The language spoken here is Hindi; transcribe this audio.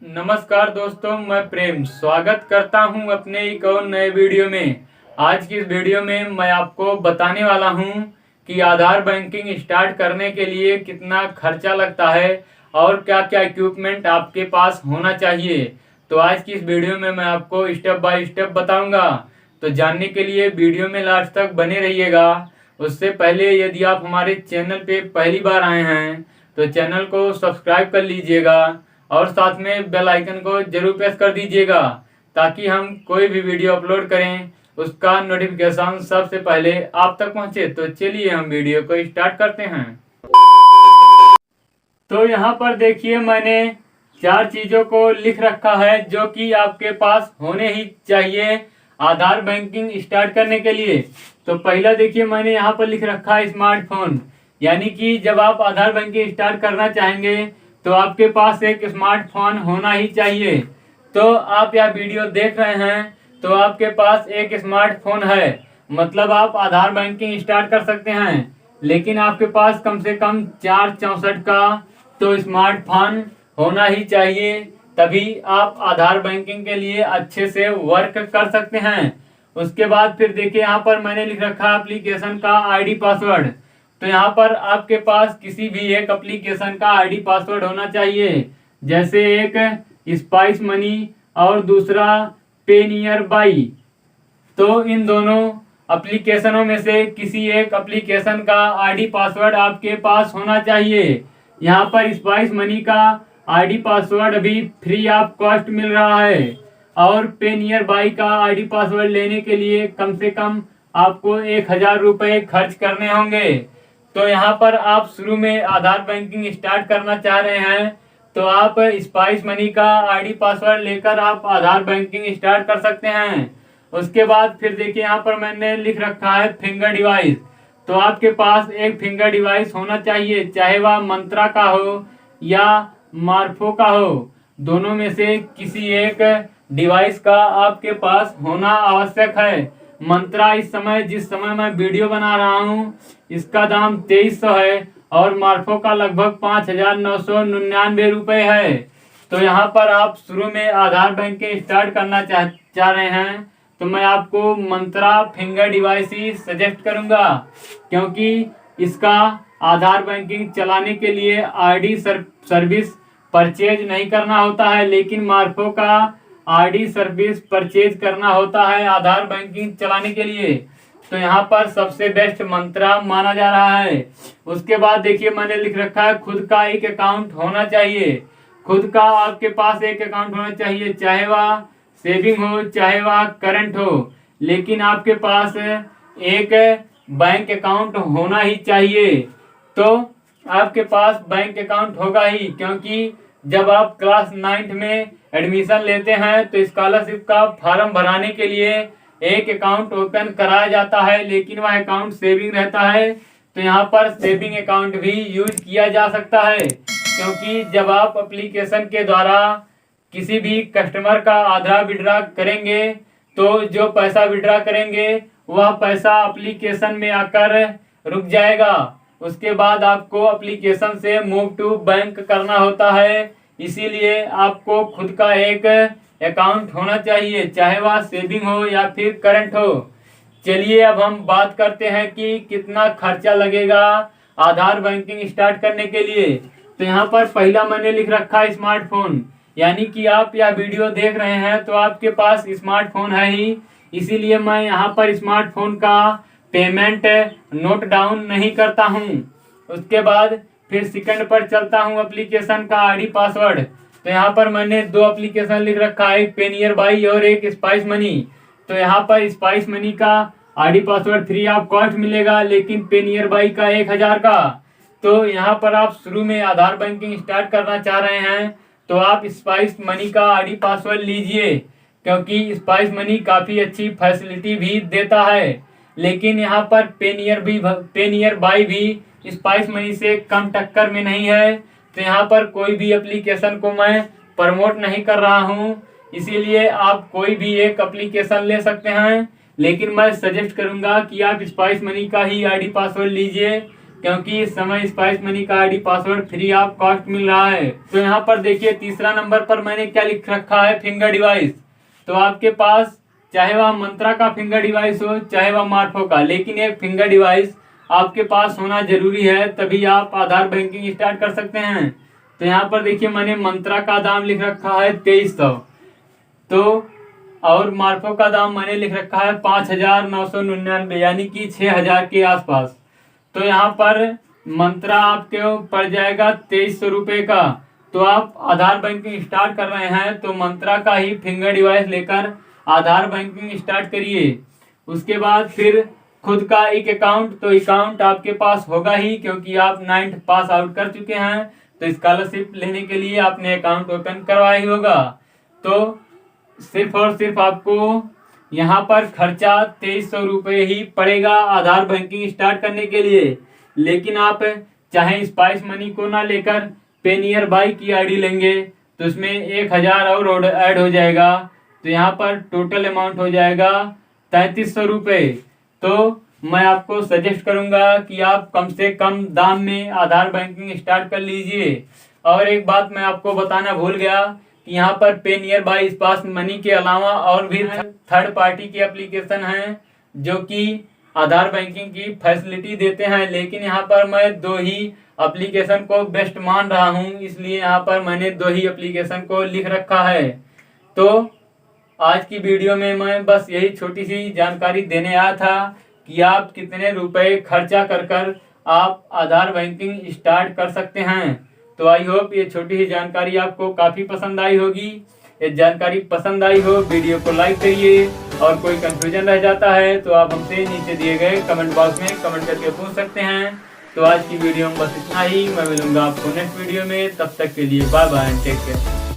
नमस्कार दोस्तों, मैं प्रेम स्वागत करता हूं अपने एक और नए वीडियो में। आज की इस वीडियो में मैं आपको बताने वाला हूं कि आधार बैंकिंग स्टार्ट करने के लिए कितना खर्चा लगता है और क्या क्या इक्विपमेंट आपके पास होना चाहिए। तो आज की इस वीडियो में मैं आपको स्टेप बाय स्टेप बताऊंगा। तो जानने के लिए वीडियो में लास्ट तक बने रहिएगा। उससे पहले यदि आप हमारे चैनल पे पहली बार आए हैं तो चैनल को सब्सक्राइब कर लीजिएगा और साथ में बेल आइकन को जरूर प्रेस कर दीजिएगा ताकि हम कोई भी वीडियो अपलोड करें उसका नोटिफिकेशन सबसे पहले आप तक पहुंचे। तो चलिए हम वीडियो को स्टार्ट करते हैं। तो यहाँ पर देखिए, मैंने 4 चीजों को लिख रखा है जो कि आपके पास होने ही चाहिए आधार बैंकिंग स्टार्ट करने के लिए। तो पहला देखिए, मैंने यहाँ पर लिख रखा है स्मार्टफोन, यानी कि जब आप आधार बैंकिंग स्टार्ट करना चाहेंगे तो आपके पास एक स्मार्टफोन होना ही चाहिए। तो आप यह वीडियो देख रहे हैं तो आपके पास एक स्मार्टफोन है, मतलब आप आधार बैंकिंग स्टार्ट कर सकते हैं। लेकिन आपके पास कम से कम 464 का तो स्मार्टफोन होना ही चाहिए, तभी आप आधार बैंकिंग के लिए अच्छे से वर्क कर सकते हैं। उसके बाद फिर देखिए, यहाँ पर मैंने लिख रखा है एप्लीकेशन का आईडी पासवर्ड। तो यहाँ पर आपके पास किसी भी एक एप्लीकेशन का आईडी पासवर्ड होना चाहिए, जैसे एक स्पाइस मनी और दूसरा पे नियर बाई। तो इन दोनों एप्लीकेशनों में से किसी एक एप्लीकेशन का आईडी पासवर्ड आपके पास होना चाहिए। यहाँ पर स्पाइस मनी का आईडी पासवर्ड अभी फ्री ऑफ कॉस्ट मिल रहा है और पे नियर बाई का आईडी पासवर्ड लेने के लिए कम से कम आपको 1000 रुपये खर्च करने होंगे। तो यहाँ पर आप शुरू में आधार बैंकिंग स्टार्ट करना चाह रहे हैं तो आप स्पाइस मनी का आईडी पासवर्ड लेकर आप आधार बैंकिंग स्टार्ट कर सकते हैं। उसके बाद फिर देखिए, यहाँ पर मैंने लिख रखा है फिंगर डिवाइस। तो आपके पास एक फिंगर डिवाइस होना चाहिए, चाहे वह मंत्रा का हो या मार्फो का हो, दोनों में से किसी एक डिवाइस का आपके पास होना आवश्यक है। मंत्रा इस समय जिस समय मैं वीडियो बना रहा हूँ इसका दाम 2300 है और मार्फो का लगभग 5999 रुपये है। तो यहाँ पर आप शुरू में आधार बैंकिंग स्टार्ट करना चाह रहे हैं तो मैं आपको मंत्रा फिंगर डिवाइस ही सजेस्ट करूंगा, क्योंकि इसका आधार बैंकिंग चलाने के लिए आईडी सर्विस परचेज नहीं करना होता है, लेकिन मार्फो का आईडी सर्विस परचेज करना होता है आधार बैंकिंग चलाने के लिए। तो यहाँ पर सबसे बेस्ट मंत्रा माना जा रहा है। उसके बाद देखिए, मैंने लिख रखा है खुद का एक अकाउंट होना चाहिए। खुद का आपके पास एक अकाउंट होना चाहिए, चाहे वह सेविंग हो चाहे वह करंट हो, लेकिन आपके पास एक बैंक अकाउंट होना ही चाहिए। तो आपके पास बैंक अकाउंट होगा ही, क्योंकि जब आप क्लास 9th में एडमिशन लेते हैं तो स्कॉलरशिप का फॉर्म भराने के लिए एक अकाउंट ओपन कराया जाता है, लेकिन वह अकाउंट सेविंग रहता है। तो यहाँ पर सेविंग अकाउंट भी यूज किया जा सकता है, क्योंकि जब आप एप्लीकेशन के द्वारा किसी भी कस्टमर का आधार विड्रा करेंगे तो जो पैसा विड्रा करेंगे वह पैसा एप्लीकेशन में आकर रुक जाएगा। उसके बाद आपको एप्लीकेशन से मूव टू बैंक करना होता है, इसीलिए आपको खुद का एक अकाउंट होना चाहिए, चाहे वह सेविंग हो या फिर करंट हो। चलिए अब हम बात करते हैं कि कितना खर्चा लगेगा आधार बैंकिंग स्टार्ट करने के लिए। तो यहाँ पर पहला मैंने लिख रखा है स्मार्टफोन, यानी कि आप यह वीडियो देख रहे हैं तो आपके पास स्मार्टफोन है ही, इसीलिए मैं यहाँ पर स्मार्टफोन का पेमेंट नोट डाउन नहीं करता हूँ। उसके बाद फिर सेकंड पर चलता हूँ, एप्लीकेशन का आईडी पासवर्ड। तो यहाँ पर मैंने 2 एप्लीकेशन लिख रखा है, एक पे नियर बाई और एक स्पाइस मनी। तो यहाँ पर स्पाइस मनी का ID password free of cost मिलेगा, लेकिन पे नियर बाई का 1000 का। तो यहाँ पर आप शुरू में आधार बैंकिंग स्टार्ट करना चाह रहे हैं तो आप स्पाइस मनी का आईडी पासवर्ड लीजिए, क्योंकि स्पाइस मनी काफ़ी अच्छी फैसिलिटी भी देता है। लेकिन यहाँ पर पे नियर बाई भी स्पाइस मनी से कम टक्कर में नहीं है। तो यहाँ पर कोई भी एप्लीकेशन को मैं प्रमोट नहीं कर रहा हूँ, इसीलिए आप कोई भी एक एप्लीकेशन ले सकते हैं, लेकिन मैं सजेस्ट करूँगा कि आप स्पाइस मनी का ही आईडी पासवर्ड लीजिए, क्योंकि इस समय स्पाइस मनी का ID password free of cost मिल रहा है। तो यहाँ पर देखिए तीसरा नंबर पर मैंने क्या लिख रखा है, फिंगर डिवाइस। तो आपके पास चाहे वह मंत्रा का फिंगर डिवाइस हो चाहे वह मार्फो का, लेकिन एक फिंगर डिवाइस आपके पास होना जरूरी है, तभी आप आधार बैंकिंग स्टार्ट कर सकते हैं। तो यहाँ पर देखिए मैंने मंत्रा का दाम लिख रखा है 2300, तो और मार्फो का दाम मैंने लिख रखा है 5999, यानी कि 6000 के आसपास। तो यहाँ पर मंत्रा आपके पड़ जाएगा 2300 रुपये का। तो आप आधार बैंकिंग स्टार्ट कर रहे हैं तो मंत्रा का ही फिंगर डिवाइस लेकर आधार बैंकिंग स्टार्ट करिए। उसके बाद फिर खुद का एक अकाउंट, तो अकाउंट आपके पास होगा ही, क्योंकि आप 9th पास आउट कर चुके हैं, तो स्कॉलरशिप लेने के लिए आपने अकाउंट ओपन करवाया ही होगा। तो सिर्फ और सिर्फ आपको यहाँ पर खर्चा 2300 रुपये ही पड़ेगा आधार बैंकिंग स्टार्ट करने के लिए। लेकिन आप चाहे स्पाइस मनी को ना लेकर पे नियर बाई की आईडी लेंगे तो उसमें 1000 और ऐड हो जाएगा, तो यहाँ पर टोटल अमाउंट हो जाएगा 3300 रुपये। तो मैं आपको सजेस्ट करूंगा कि आप कम से कम दाम में आधार बैंकिंग स्टार्ट कर लीजिए। और एक बात मैं आपको बताना भूल गया कि यहाँ पर पे नियर बाई स्पाइस मनी के अलावा और भी थर्ड पार्टी के एप्लीकेशन हैं जो कि आधार बैंकिंग की फैसिलिटी देते हैं, लेकिन यहाँ पर मैं 2 ही एप्लीकेशन को बेस्ट मान रहा हूँ, इसलिए यहाँ पर मैंने 2 ही एप्लीकेशन को लिख रखा है। तो आज की वीडियो में मैं बस यही छोटी सी जानकारी देने आया था कि आप कितने रुपए खर्चा कर आप आधार बैंकिंग स्टार्ट कर सकते हैं। तो आई होप ये छोटी सी जानकारी आपको काफ़ी पसंद आई होगी। ये जानकारी पसंद आई हो वीडियो को लाइक करिए, और कोई कंफ्यूजन रह जाता है तो आप हमसे नीचे दिए गए कमेंट बॉक्स में कमेंट करके पूछ सकते हैं। तो आज की वीडियो में बस इतना ही, मैं मिलूंगा आपको नेक्स्ट वीडियो में, तब तक के लिए bye bye and take care.